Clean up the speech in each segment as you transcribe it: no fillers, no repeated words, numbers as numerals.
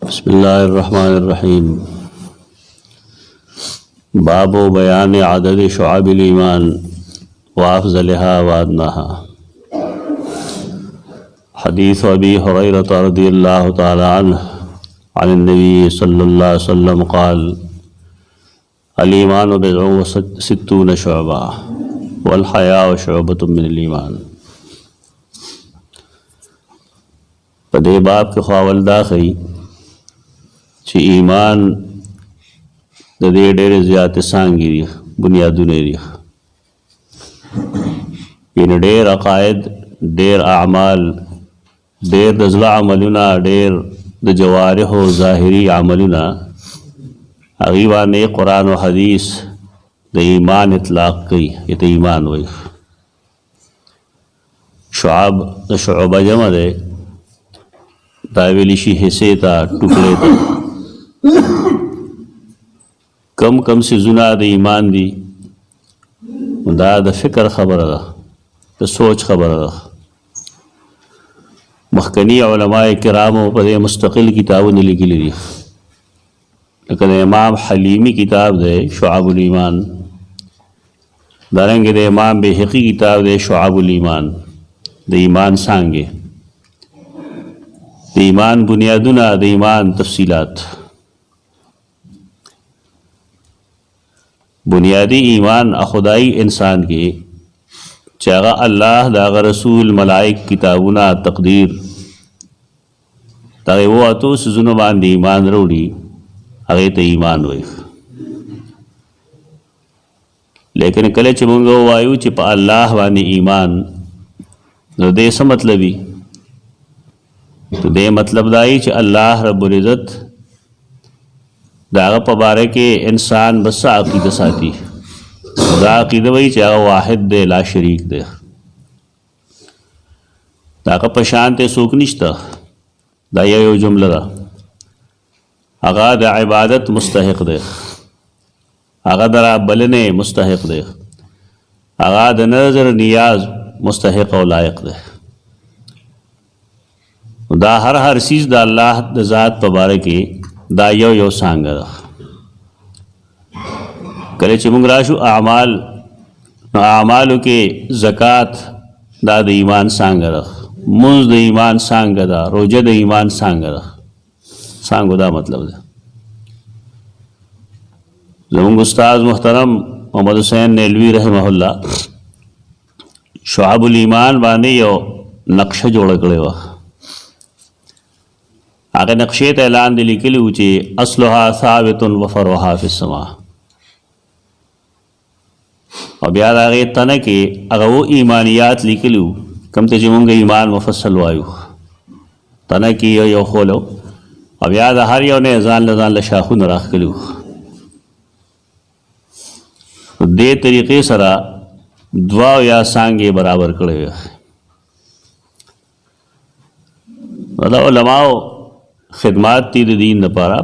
بسم الله الرحمن الرحيم. باب بيان عدد شعب الإيمان وأفضلها وأدناها. حديث أبي هريرة رضي الله تعالى عنه عن النبي صلى الله عليه وسلم قال: الإيمان بضع وستون شعبة والحياء شعبة من الإيمان. پدے باب کے خواول دا خی چی ایمان دا دے ڈیر زیادہ سانگی دی بنیادونے دی یعنی ڈیر عقائد، ڈیر اعمال، ڈیر دزلا عملنا، ڈیر دا جوارح و ظاہری عملنا اغیوانے قرآن و حدیث دا ایمان اطلاق کی. یہ تا ایمان وی شعب دا شعبہ جمع دے داویلی شی حصے تا ٹکڑے تا کم کم سے زنا دا ایمان دی دا فکر خبر دا دا سوچ خبر دا. مخکنی علماء کرامو پدے مستقل کتابوں لکھی لی دی، لیکن امام حلیمی کتاب دے شعب الایمان، دارنگ دے امام بیہقی کتاب دے شعب الایمان دا ایمان سانگے، دا ایمان بنیادنا، دا ایمان تفصیلات. بنیادی ایمان خدائی انسان کے چاہا اللہ دا رسول ملائک کتابنا تقدیر تاکہ وہ اتو سزنبان دی ایمان روڑی اغیت ایمان ہوئی. لیکن کلے چمونگو وایو چپا اللہ وانی ایمان نو دے سا مطلبی تو دے مطلب دائی چھ اللہ رب العزت داغا پبارے کے انسان بس عقیدہ ساتھی، دا عقیدہ وی چاہا واحد دے لا شریک دے، داغا پشانتے سوک نشتا، دا یو جملہ دا اغا دا عبادت مستحق دے، اغا دا بلنے مستحق دے، اغا دا نظر نیاز مستحق و لائق دے. دا ہر چیز دا اللہ دا ذات پبارکی دا یو سانگا دا. کلے چی منگراشو اعمالو کے زکاة دا ایمان سانگا دا، منز دا ایمان سانگا دا، روجہ دا ایمان سانگا دا. سانگو دا مطلب دا. زمانگ استاذ محترم محمد حسین نیلوی رحمہ اللہ شعب الایمان بانے یو نقشہ جوڑا کرے وا. آگے نقشیت اعلان دلی کلیو چی اصلها ثابت و فروها فی السماء. اور بیاد آگے تنکی اگر وہ ایمانیات لکلیو کم تجی منگا ایمان مفصل وایو تنکی یو خولو. اور بیاد ہر یو نے ازان لزان لشاخون راخ کلیو. دے طریقے سرا دعا یا سانگے برابر کرے ہوئے. مطلب علماء خدمات تی دین دا پارا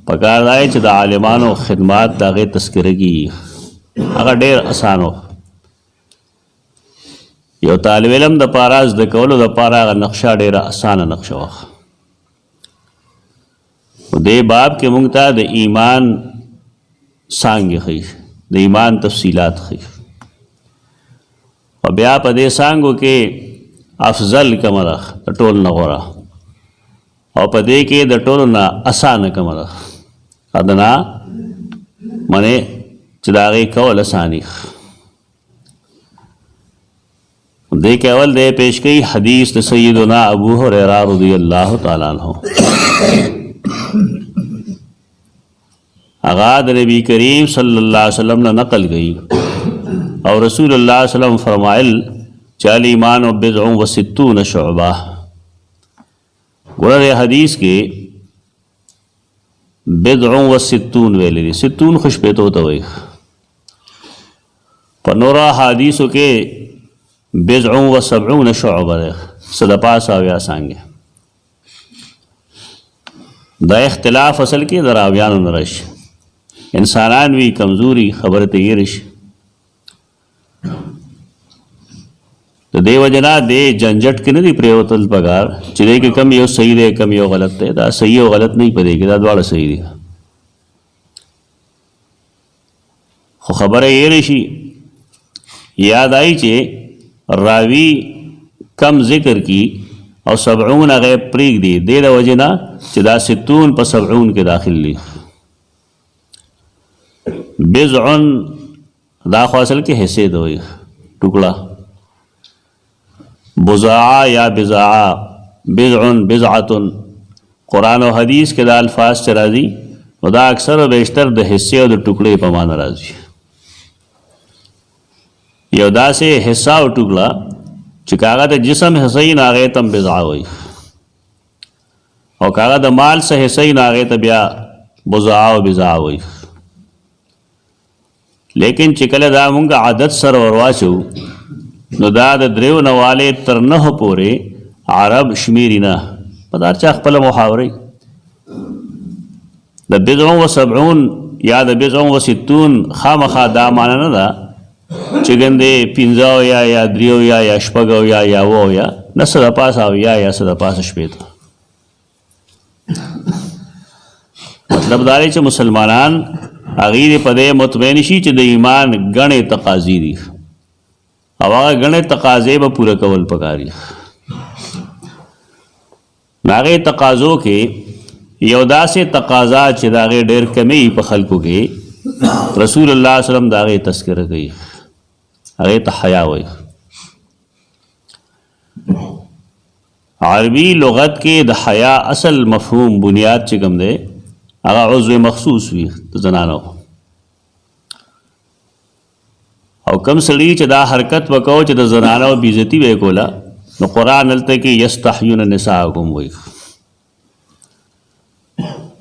پکار دائے چھ دا عالمانو خدمات دا غیر تذکرگی اگر دیر آسانو. یو طالب علم دا پارا از دا کولو دا پارا اگر نقشہ دیر آسان نقشہ وقت. دے باب کے منگتا دا ایمان سانگی خیش، دا ایمان تفصیلات خیش. اور بیا پا دے سانگو کے افضل کمرخ دا ٹول نغورا اور پا دے کے دا ٹولو نا آسان کمرخ ادنا منے چداغی کول آسانی. دے کے اول دے پیش کئی حدیث دا سیدنا ابو ہریرہ رضی اللہ تعالیٰ عنہ. اغاد نبی کریم صلی اللہ علیہ وسلم نے نقل گئی اور رسول اللہ صلی اللہ علیہ وسلم فرمائل چال ایمان و بضع و ستون شعبہ. گوڑا حدیث کے بضع و ستون ویلے دی، ستون خوش پیتو ہوئی پر نورا حدیثوں کے بضع و سبعون شعبہ دے صدپا ساویا سانگے. دا اختلاف اصل کے در آویان و نرش انسانان بھی کمزوری خبر تیرش د دې وجه نه دې جنجټ کې نه دي پرېوتل پکار چې دی کې کم یو صحیح دی کم یو غلط دی. دا صحیح او غلط نه پدې کې، دا دواړه صحیح دي. خو خبره یې رشي یاد آئی چې راوی کم ذکر کی او 70 هغه پریږ دی د وجه نه چې دا 60 په 70 کې داخل دي. بضع دا خو اصل کې حصے دوی ټوکړه، بضاعه یا بضاعه، بضع بضعه. قرآن او حدیث کې دا الفاظ چې راځي نو دا اکثر او بیشتر د حصے او د ټوکړې په معنی راځي. یو داسې حصہ او ټوکړه چې کاغه د جسم حصہ یې ناغه تم بضاعه وي، او کاغه د مال سه حصہ یې ناغه ته بیا بضاعه او بضاعه وي. لیکن چې کله دا مونږ عادت سره ورواچو نو دا د دریو نواله تر 9 پورې عرب شمیرینا په دا چا خپل محاوري د 70 یا د 60 خامخا دا معنی نه ده چې ګندې 15 یا 3 یا 6 یا و یا نسه د پاسه او یا سه د پاسه شپې. مطلب دا دی چې مسلمانان هغه په دې مطمئن شي چې د ایمان غنې تقاضي دي او هغه غنې تقاضې به پوره کول پکاري. هغه تقاضو کې یو داسې تقاضا چې دا غي ډېر کمی په خلکو کې رسول الله صلی الله علیه وسلم دا غي تذکرہ کوي، هغه ته حیا وایي. عربي لغت کې د حیا اصل مفهوم بنیاد چې کوم دی هغه عضو مخصوص وي د زنانو، او کم سړي چې دا حرکت وکاو چې د زنانو بیزتی وکولا نو قرآن هلته کې یستحیون نساءکم وایي.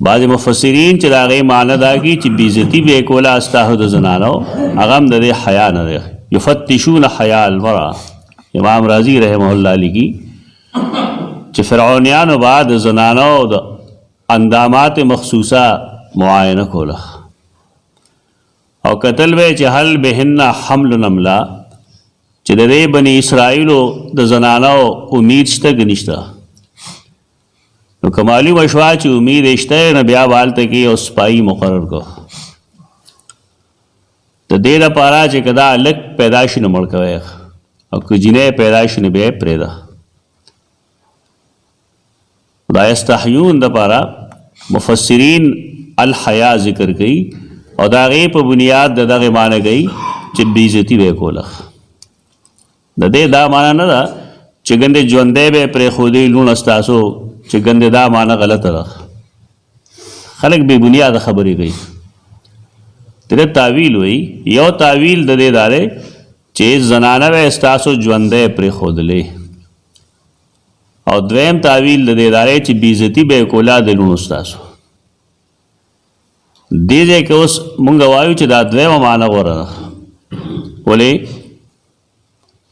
بعض مفسرین چې دا غي معنی دا کی چې بیزتی وکولا استاهو د زنانو هغه هم د حیا نه دی. یفتشون حیا المرأة، امام رازی رحمه الله لکی چې فرعونیانو بعد زنانو د اندامات مخصوصه معاینه کوله او قتل وی چې حل بهن حمل نملا چې د دې بنی اسرائیلو د زنانو امید شته گنشته. نو کمالی مشوا چې امید شته نه بیا والته کې او سپای مقرر کو د دې لپاره چې کدا الګ پیدائش نه مړ کوي او کجینه پیدائش نه به پرېدا. دا استحیون د لپاره مفسرین الحیا ذکر کوي او دا غي په بنیاد دغه معنی کوي چې بیزتی وکوله. د دې دا معنی نه ده چې ګنده ژوندې به پرې خو دې لون استاسو چې ګنده دا معنی غلطه ده. خلک به بنیاد خبرې کوي. دغه تعویل وي یو تعویل د دې دارې چې زنانه به استاسو ژوندې پرې خودلې، او دویم تعویل د دې دارې چې بیزتی به کولا د لون استاسو. دې دې کې اوس مونږ وایو چې دا دویمه معنی غوره ولې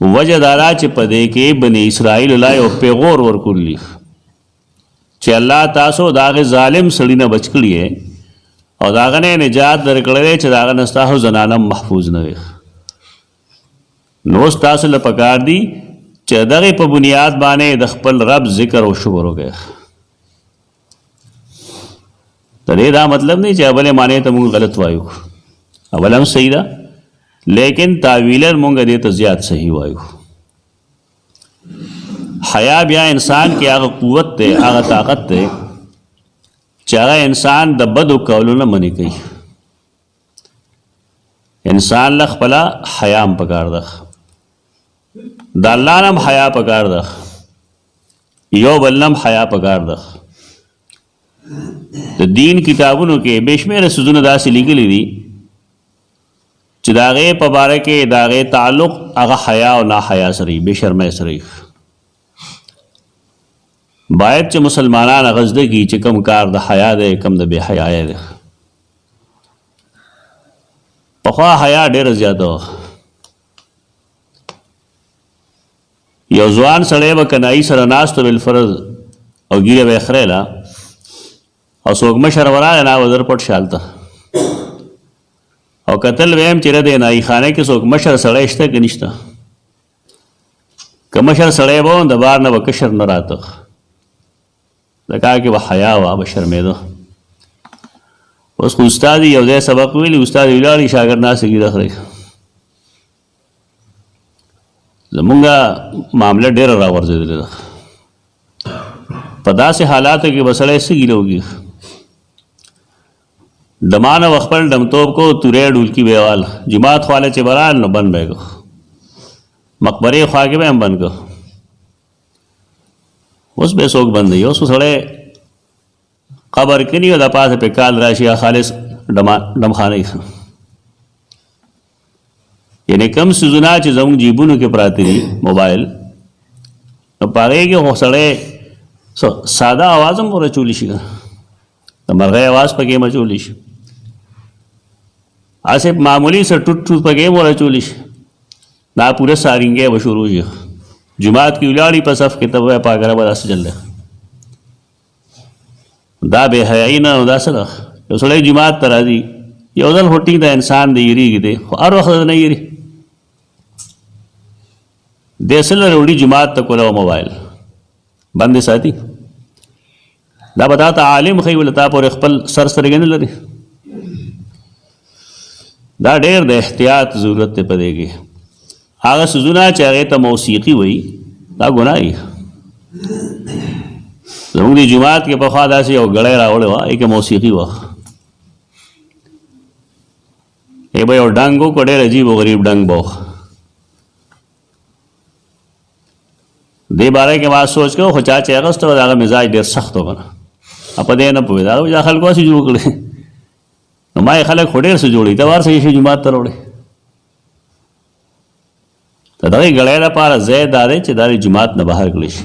وجه دارا چې په دې کې بنی اسرائیل لا یو پیغور ورکړلی چې الله تاسو داغه ظالم سړی نه بچ کړی او داغه نه نجات درکړی چې داغه نستاهو زنانه محفوظ نه وي. نو تاسو له پکار دی چې دغه په بنیاد باندې د خپل رب ذکر او شکر وکړي. ترې دا مطلب نه چې اوله معنی ته موږ غلط وایو، اول هم صحیح ده لیکن تعویلا موږ دې ته زیات صحیح وایو. حیا بیا انسان کې هغه قوت ته هغه طاقت ته چې هغه انسان د بدو کولونه منې کوي. انسان له خپل حیا هم پکار ده، د الله نام حیا پکار ده، یو بل نام حیا پکار ده. د دین کتابونو کې بشمیره سوزونه داسې لیکلي دي چې د هغې په باره کې د هغې تعلق هغه حیا او نا حیا سره بې شرمۍ سره باید چې مسلمانان هغه زده کړي چې کم کار د حیا دی کم د بې حیایۍ دی. پخوا حیا ډېره زیاته وه. یو ځوان سړی به کنایي سره ناست و بالفرض او ګیره به یې خریله او څوک مشر وراله نه وزر پټ شالته او قتل ویم چې د نایي خانه کې څوک مشر سړی شته که نشته. که مشر سړی به د بار نه به کشر نه راته د کار کې به حیا وه به شرمېده. اوس خو استاد یو ځای سبق ویلي استاد ولاړي شاګرد ناست ګیره خوري. زمونږ معامله ډېره راغورځېدلې ده. په داسې حالاتو کې به سړی څه ګیله وکړي. ډمانه به خپل ډمتوب کو تورې ډولکي به یې وال جماعت خواله چې به رال نو بند به یې کو مقبرې خوا کې به هم بند کو. اوس به څوک بندوي. اوس سړی قبر کې نه د پاسه په کال راشي خالص ډمخانه یې یعنې کم څیزونه چې زموږ جیبونو کې پراته دي موبایل نو په هغې کې خو سړی ساده اواز هم ورچولی شي د مرغۍ اواز پکې هم اچولی شي هسې معمولي څه ټوټ ټوټ پکې هم ورچولی شي دا پوره سارنګی به شروع شي جماعت کې ولاړي په صف کې ته به پاګره به داسې چل دی دا بې حیایي نه نو دا څه ده یو سړی جماعت ته راځي یو ځل خو ټیک ده انسان دی یېرېږي دی خو هر وخت نه یېري دی څه لري وړي جماعت ته کوله موبایل بند یې ساتي دا به تا ته عالم ښایي ولې تا پورې خپل سر سترګې نه لري. دا ډېر د احتیاط ضرورت دی په دې کې. هغه څیزونه چې هغې ته موسیقي وایي دا ګناه وي. زموږ د جومات کې پخوا داسې یو ګړی راوړی وه هغې کې موسیقي وه هغې به یو ډنګ وکړو ډېر عجیب و غریب ډنګ به و دې باره کې ما سوچ کوو خو چا چې اخیسته و د هغه مزاج ډېر سخت و که نه په دې نه پوهېده هغه دا خلکو هسې جوړ کړی نو ما یې خلک خو ډېر څه جوړوي ته ور څه شي جومات ته راوړې د دغې ګړی لپاره ځای دا دی چې دا د جومات نه بهر کړی شي.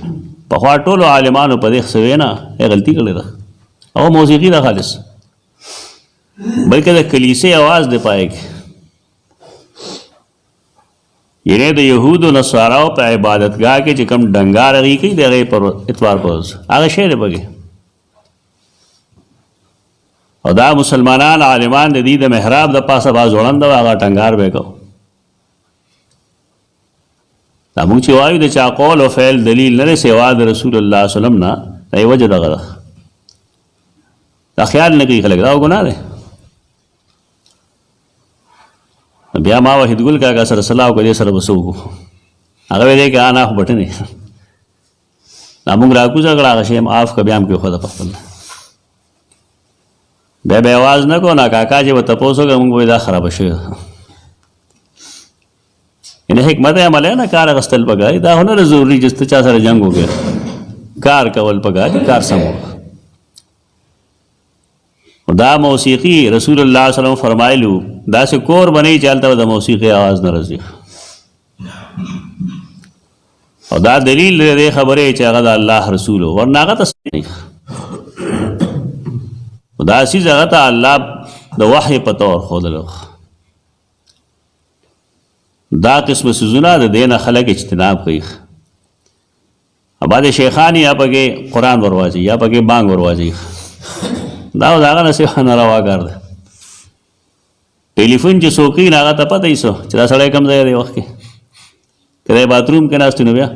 پخوا ټولو عالمانو په دې څه ویې نه غلطي کړې ده هغه موسیقي ده خالص بلکې د کلیسې اواز دی پای کې یعنې د یهودو نصاراو په عبادتګاه کې چې کوم ډنګار هغې کوي د هغې پر اتوار په ورځ هغه شی دی پکې او دا مسلمانان عالمان د دې د محراب د پاسه با ځوړنده و هغه ټنګار به یې کو. دا موږ چې وایو د چا قول او فعل دلیل نه دی سوا د رسول الله وسلم نه دا یې وجه دغه ده دا خیال نه کوي خلک دا ګناه دی. بیا ما وحیدګل کاکا سره صلاح وکړه دې سره به څه وکړو هغه ویل دی که انا خو بټنې دا موږ راکوزه کړه هغه شی معاف که بیا هم کېښوده په خپل بیا به اواز نه کوو نه کاکا چې به تپوس وکړه موږ به دا خرابه شوې ده یعنې حکمت عمل نه کار اخیستل پکار دا خو نه ضروري چې ته چا سره جنګ وکړې کار کول پکار کار سم دا موسیقي رسول الله صلی الله علیه وسلم فرمایلو داسې کور بنئ چې هلته به د موسیقي آواز نه راځي او دا دلیل دی دې خبرې چې هغه د الله رسول و ورنه هغه ته دا څیز هغه ته الله د وحی په طور ښودلو دا قسم څیزونه د دې نه خلک اجتناب کوي. بعضې شیخان یا پکې قرآن ورواچي یا پکې بانګ ورواچي دا د هغه نه سوا ناروا کار دی. ټلیفون چې څوک کوي نو هغه ته پته یې څه چې دا سړی کوم ځای دی وخت کې که دی باتروم کې ناست نو بیا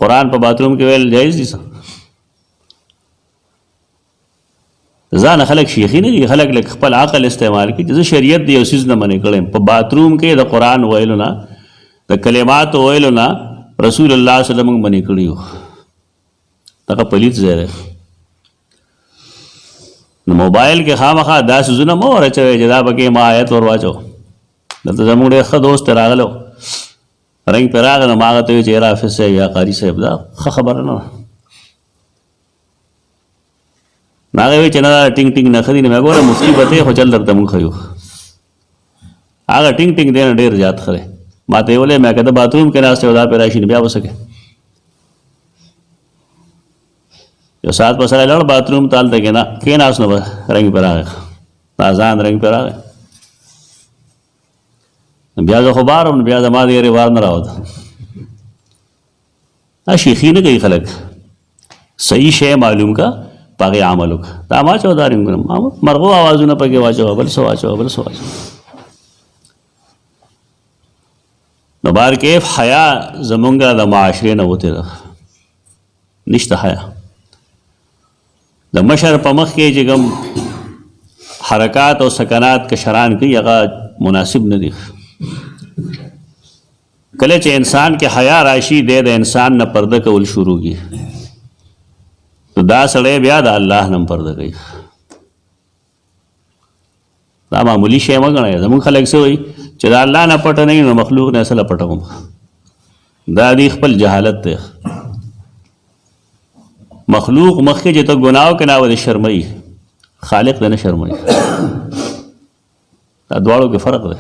قرآن په باتروم کې ویل جایز دي څه ځان خلک شیخي نه دي خلک لږ خپل عقل استعمال کړي چې زه شریعت د یو څیز نه منې کړی یم په باتروم کې د قرآن ویلو نه د کلماتو ویلو نه رسول الله صلی الله علیه وسلم موږ منې کړي یو دغه پلیت ځای دی. نو موبایل کې خامخا دا څیزونه مه ورچوئ چې دا پکې ما آیت ور واچو دلته زموږ ډېر ښه دوست راغلو رنګ پرې راغی نو ما هغه ته ویل چې یاره حافظ صاحب یا قاري صاحب دا ښه خبره نه ده نو هغه وایي چې نه دا ټینګ ټینګ نه ښه دي نو مې ګوره مفتي به ته خو چل درته موږ ښیو هغه ټینګ ټینګ دی نه ډېر زیات ښه دی ما ته یې ویلی مې که ته باتروم کې ناست یې دا پرې راشي نو بیا به څه کوې یو ساعت په سره لړ باتروم ته هلته کېناست نو به رنګ پرې راغی دا ځان رنګ پرې راغی بیا زه خو بار وم بیا زما د یارې وار نه راوته دا شیخي نه کوي خلک صحیح شی معلوم کا په هغې عمل وکړه دا ما چوه دا رنګونه مرغو اوازونه پکې واچوه بل څه واچوه بل څه واچوه نو بار کیف حیا زمونږه د معاشرې نه وتې ده، نشته حیا. د مشر په مخ کې چې کوم حرکات او سکنات کشران کوي هغه مناسب نه دي. کله چې انسان کې حیا راشي دی د انسان نه پرده کول شروع کی، نو دا سړی بیا د الله نه پرده کوي. دا معمولی شی مه ګڼئ. زمونږ خلک څه وایي چې د الله نه پټه نه وي نو مخلوق نه اصله پټه کوم. دا دی خپل جهالت دی. مخلوق مخکې چې ته ګناه وکړې هغه د شرموي، خالق د نه شرموي. دا دواړو کې فرق دی.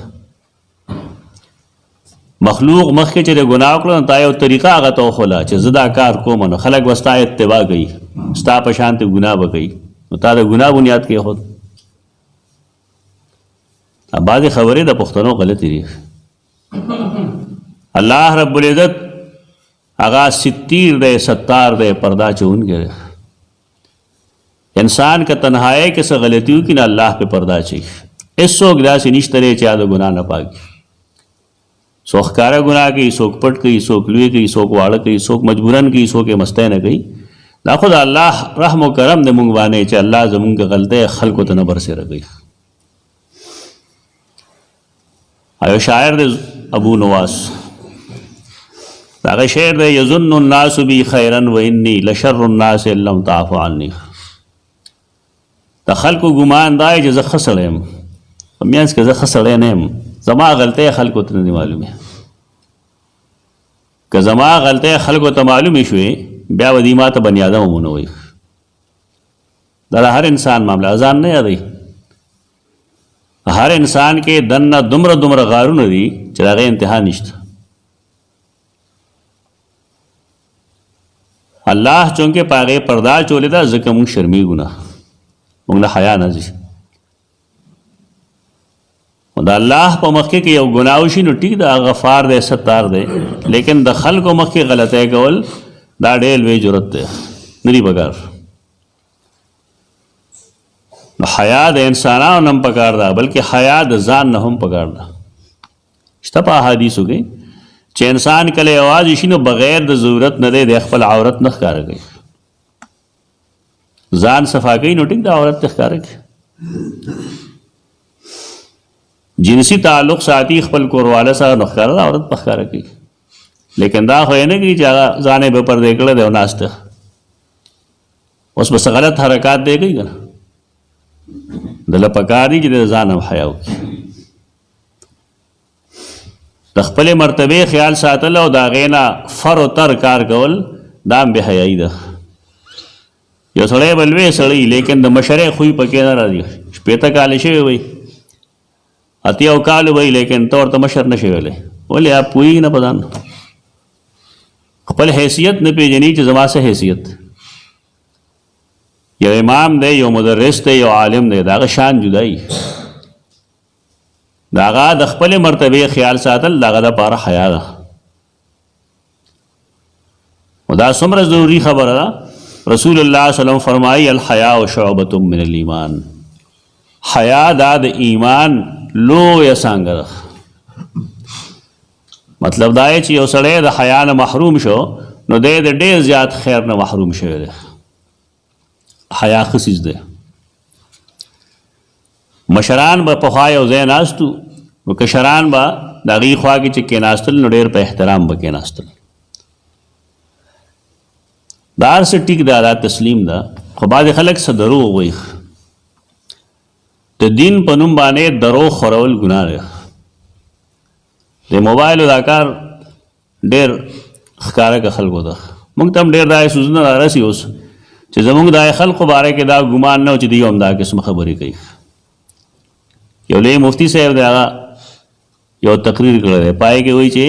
مخلوق مخکې چې د ګناه وکړه نو تا یو طریقه هغه ته وښوله چې زه دا کار کوم، نو خلک به ستا اتباع کوي، ستا په شانتې ګناه به کوي، نو تا د ګناه بنیاد کېښود. بعضې خبرې د پښتنو غلطې دي. الله رب العزت هغه ستیر دی، ستار دی، پردا چونکی دی. انسان که تنهایی کې څه غلطي وکړي نه الله پې پردا چوي. هېڅوک داسې نشته دی چې هغه د ګناه نه پاک وي. څوک ښکاره ګناه کوي، څوک پټ کوي، څوک لوی کوي، څوک واړه کوي، څوک مجبورن کوي، څوک یې مستی نه کوي. دا خو د الله رحم و کرم دی موږ باندې چې الله زمونږ غلطۍ خلکو ته نه برسېره کوي. یو شاعر دی ابو نواس، هغه شعر دی یظن الناس بی خیرا و انی لشر الناس ان لم تعف عني. د خلکو ګمان دا چې زه ښه سړی یم، په منځ کې زه ښه سړی نه یم، زما غلطۍ خلکو ته نه دي معلومې. که زما غلطۍ خلکو ته معلومې شوې بیا به دوی ما ته بني ادم هم ونه وایي. دا د هر انسان معامله ځان نه یادوي. هر انسان کې دننه دومره غارونه دي چې د هغې انتها نشته. الله چونکې په هغې پردا چولې ده ځکه موږ شرمېږو نه، موږ له حیا نه ځي. د الله په مخکې کې یو ګناه وشي نو ټیک ده، غفار دی، ستار دی، لیکن د خلکو مخکې غلطۍ کول دا ډېر لوی جرأت دی، نه دي پکار. نو حیا د انسانانو نه هم پکار ده، بلکې حیا د ځان نه هم پکار ده. شته په احادیثو کې چې انسان کله یوازې شي نو بغیر د ضرورت نه دی د خپل عورت نه ښکاره کوي. ځان صفا کوي نو ټیک د عورت ته ښکاره کوي. جنسی تعلق ساتي خپل کورواله سره نو ښکاره د عورت په ښکاره کوي. لیکن دا خو یې نه کوي چې هغه ځان یې به پردې کړی دی او ناست دی، اوس به څه غلط حرکات دی کوي که نه. دله پکار دي چې د ځان هم حیا وکړي، د خپلې مرتبې خیال ساتل او د هغې نه فر و تر کار کول دا هم بې حیایي ده. یو سړی به لوی سړی لیکن د مشرۍ خوی پکې نه راځي. 15 کاله شوی وي، 80 کاله وي، لیکن ته ورته مشر نه شي ویلی. ولې هغه پوهېږي نه په ځان، خپل حیثیت نه پېژني چې زما څه حیثیت. یو امام دی، یو مدرس دی، یو عالم دی، د هغه شان جدایي. د هغه د خپلې مرتبې خیال ساتل د هغه دپاره حیا ده. او دا څومره ضروري خبره ده. رسول الله صلی الله علیه وسلم فرمایي الحیاء شعبة من الایمان. حیا دا د ایمان لویه څانګه ده. مطلب دا چې یو سړی د حیا نه محروم شو نو دی د ډېر زیات خیر نه محروم شوی دی. حیا ښه څیز دی. مشران به پخوا یو ځای ناستو نو کشران به د هغې خوا کې چې کېناستل نو ډېر په احترام به کېناستل. دا هر څه ټیک ده، دا تسلیم ده، خو بعضې خلک څه دروغ وایي. د دین په نوم باندې دروغ خورول ګناه دی. د موبایلو دا کار ډېر ښکاره که خلکو ته. موږ ته هم ډېر دا سوزونه رارسي اوس چې زموږ دا خلکو باره کې دا ګمان نه و چې دوی هم دا قسم خبرې کوي. یو لوی مفتی صاحب دی، هغه یو تقریر کړی دی، پای کې وایي چې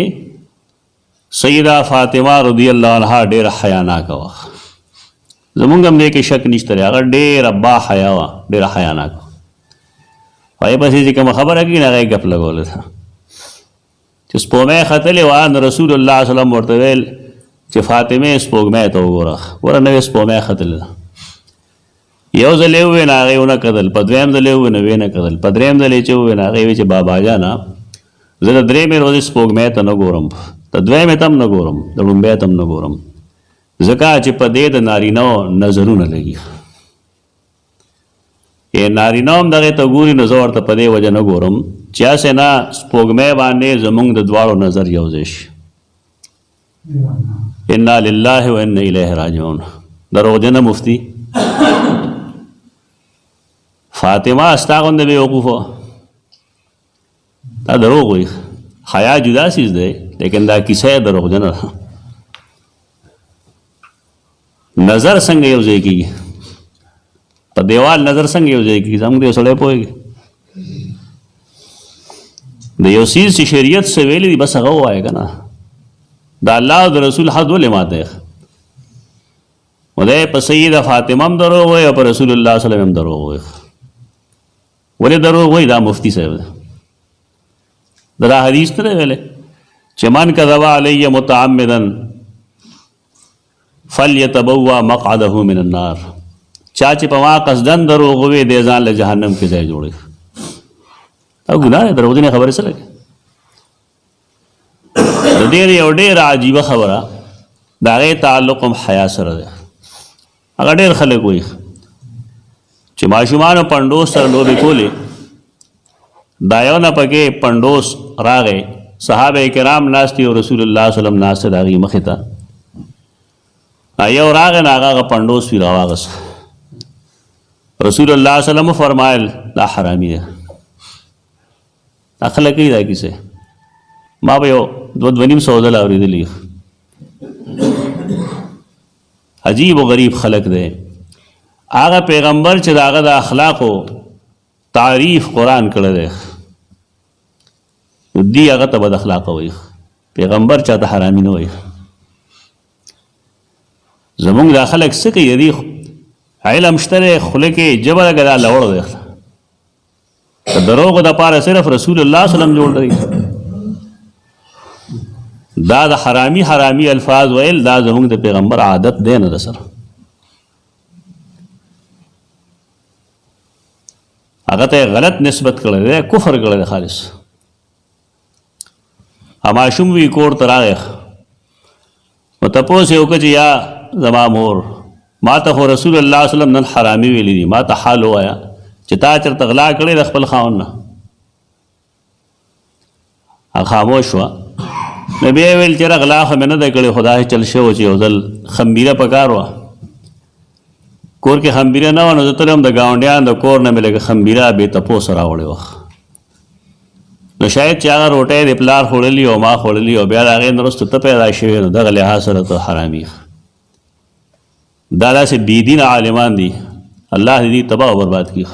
سیدہ فاطمه رضی الله عنها ډېره حیاناکه وه. زموږ هم دې کې شک نشته دی، هغه ډېره با حیا وه، ډېره حیاناکه وه. هغې پسې چې کومه خبره کوي نه هغه یې ګپ لګولی ده چې سپوږمۍ ختلې وه نو رسول الله صلی الله علیه وسلم ورته ویل چې فاطمې سپوږمۍ ته وګوره، ګوره نوې سپوږمۍ ختلې ده. یو ځل یې وویل هغې ونه کتل، په دویم ځل یې وویل نو ویې نه کتل، په درېیم ځل یې چې وویل هغې ویل چې بابا جانه زه د درېیمې ورځې سپوږمۍ ته نه ګورم، د دویمې ته هم نه ګورم، د لومبۍ ته هم نه ګورم، ځکه چې په دې د نارینهو نظرونه لګي. نارینه هم دغې ته ګوري، نو زه ورته په دې وجه نه ګورم چې هسې نه سپوږمۍ باندې زمونږ د دواړو نظر یو ځای شي. انا لله و انا الیه راجعون. دروغجنه مفتی فاطمه ستا غوندې بېوقوفه، دا دروغ وایي. حیا جدا چیز دی، لیکن دا کیسه یې دروغجنه ده. نظر څنګه یو ځای کېږي؟ په دیوال نظر څنګه یو ځای کېږي؟ زموږ د یو سړی پوهېږي د یو څیز چې شریعت څه ویلي دي بس هغه ووایه که نه. د الله او د رسول حد ولې مات دی؟ خدای په سیده فاطمه هم دروغ وایي او په رسول الله صلی الله علیه وسلم هم دروغ وایي. ولې دروغ وایي؟ دا مفتی صاحب دی. دا حدیث نه دی ویلی چې من کذب علی متعمدا فلیتبوأ مقعده من النار. چا چې په ما قصدن دروغ ووایي دی ځان له جهنم کې ځای جوړوي. او ګناه دی، دروغجنې خبرې څه لګي؟ د دې یو ډېره عجیبه خبره د هغې تعلق هم حیا سره دی. هغه ډېر خلک وایي چې ماشومانو پنډوس سره لوبې کولې، دا یو نه پکې پنډوس راغی، صحابه کرام ناست دي او رسول الله صلی الله علیه وسلم ناست دی د هغې مخې ته. یو راغی نو هغه پنډوس وي راواغست. رسول الله صلی الله علیه وسلم فرمایل دا حرامي دی. دا خلک کوي دا کیسې. ما به یو دوه نیم سوه ځله اورېدلي. عجیب و غریب خلک دی. هغه پیغمبر چې د هغه د اخلاقو تعریف قرآن کړی دی، دی هغه ته بد اخلاقه وایي. پیغمبر چاته حرامي نه وایي. زمونږ دا خلک څه کوي؟ دی علم شته دی، خوله کې ژبه لکه دا لوړ دی. د دروغو دپاره صرف رسول الله صلی الله علیه وسلم جوړ دی. دا د حرامي حرامي الفاظ ویل دا زمونږ د پیغمبر عادت دی نه ده سره. هغه ته غلط نسبت کړی دی، کفر کړی دی خالص. ماشوم وي کور ته راغی نو تپوس یې وکړه چې یا زما مور ما ته خو رسول الله صلی الله علیه وسلم نن حرامي ویلي دي، ما ته حال ووایه چې تا چېرته غلا کړې د خپل خاوند نه. هغه خاموش شوه. نو بیا یې ویل چې غلا خو مې نه دی کړې، خو داسې چل شوی چې یو ځل خمبیره په کار وه، کور کې خمبیره نه وه، نو زه تلم د ګاونډیانو د کور نه مې لږه خمبیره بې تپوسه راوړې وه. نو شاید چې هغه روټۍ د پلار خوړلي او ما خوړلي او بیا د هغې نه وروسته ته پیدا شوې، نو دغه لحاظ سره ته حرامي. دا داسې بېدینه عالمان دي، الله دې تباه او برباد کړي.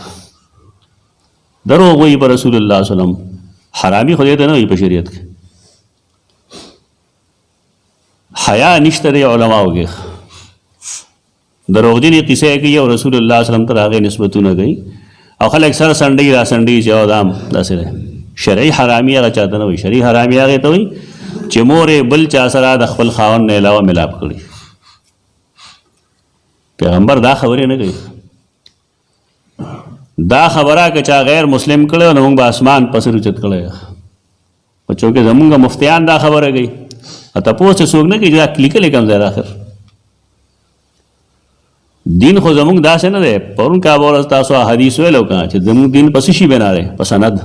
دروغ وایي په رسول الله صلی الله علیه وسلم. حرامي خو دې ته نه وایي په شریعت کې. حیا نشته دی علماو کې. دروغجنې قصې کوي او رسول الله صلی الله علیه وسلم ته هغې نسبتونه کوي او خلک سره سنډۍ را سنډۍ چې او دا هم داسې دی. شرعي حرامي هغه چاته نه وایي. شرعي حرامي هغې ته وایي چې مور یې بل چا سره د خپل خاوند نه علاوه ملاپ کړي. پیغمبر دا خبرې نه کوي. دا خبره که چا غیر مسلم کړی نو موږ به اسمان پسې اوچت کړی. په چونکې زمونږ مفتیان دا خبره کوي. تپوس چې څوک نه کوي چې دا لیکلی کوم ځای د آخر. دین خو زمونږ داسې نه دی. پرون کابه ورځ تاسو حدیث ویلو که چې زمونږ دین په څه شي بنا دی؟ په سند.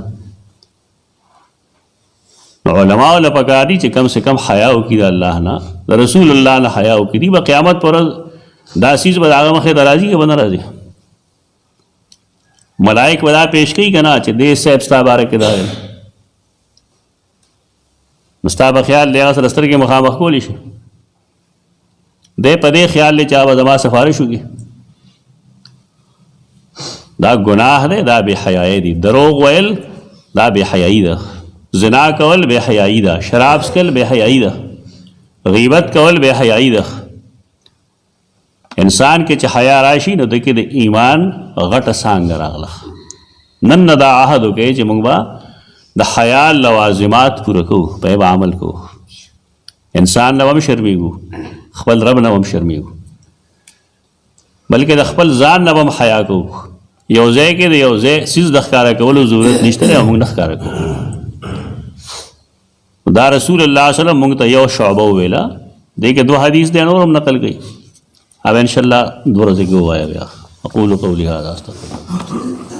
علماو له پکار دي چې کم سے کم حیا وکړي د الله نه، د رسول الله نه حیا وکړي. به قیامت پر ورځ دا چیز به د هغه مخې ته راځي که به نه راځي؟ ملائک به دا پیش کوي که نه چې دې صاحب ستا باره کې دا ویل، نو ستا به خیال دی هغه سره سترګې مخامخ کولی شي. دی په دې خیال دی چې هغه به زما سفارش وکړي. دا ګناه دی، دا بې حیایي دی. دروغ ویل دا بې حیایي ده. زنا کول بې حیایي ده. شراب څښل بې حیایي ده. غیبت کول بې حیایي ده. انسان کې چې حیا راشي نو د کې د ایمان غټه څانګه راغله. نن نه دا عهد وکړئ چې موږ به د حیا لوازمات پوره کوو، په یې به عمل کوو. انسان نه به هم شرمېږو، خپل رب نه به هم شرمېږو، بلکې د خپل ځان نه به هم حیا کوو. یو ځای کې د یو ځای څیز د ښکاره کولو ضرورت نشته دی او موږ نه ښکاره کوو. دا رسول الله صلی الله علیه وسلم مونږ ته یو شعبه ویلا دې کې 2 حدیث دي نور هم نقل کړي. अब इंशाल्लाह 2 ورځې کې وایا بیا. اقول قولي هذا استغفر الله.